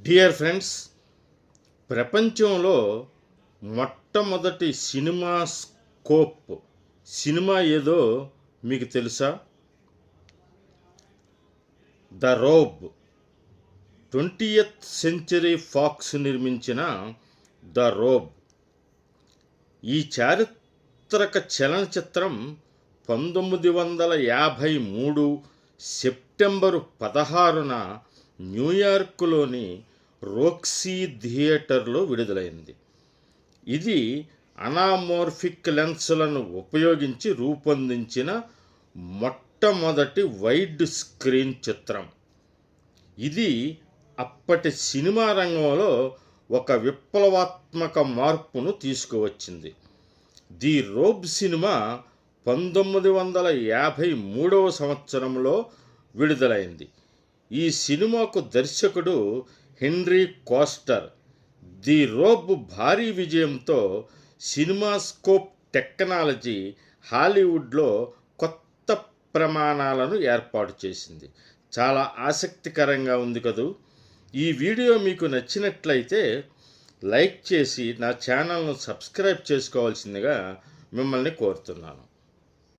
Dear friends, ప్రపంచంలో మొట్టమొదటి cinema scope cinema ఏదో మీకు తెలుసా? The robe. 20th century fox నిర్మించిన ద రోబ్. ఈ చారిత్రక చలనచిత్రం 1953 సెప్టెంబరు 16న న్యూయార్క్లోని రోక్సీ థియేటర్లో విడుదలైంది. ఇది అనామోర్ఫిక్ లెన్స్లను ఉపయోగించి రూపొందించిన మొట్టమొదటి వైడ్ స్క్రీన్ చిత్రం. ఇది అప్పటి సినిమా రంగంలో ఒక విప్లవాత్మక మార్పును తీసుకువచ్చింది. ది రోబ్ సినిమా 1953 సంవత్సరంలో విడుదలైంది. ఈ సినిమాకు దర్శకుడు హెన్రీ కోస్టర్. ది రోబ్ భారీ విజయంతో సినిమాస్కోప్ టెక్నాలజీ హాలీవుడ్లో కొత్త ప్రమాణాలను ఏర్పాటు చేసింది. చాలా ఆసక్తికరంగా ఉంది కదూ. ఈ వీడియో మీకు నచ్చినట్లయితే లైక్ చేసి నా ఛానల్ను సబ్స్క్రైబ్ చేసుకోవాల్సిందిగా మిమ్మల్ని కోరుతున్నాను.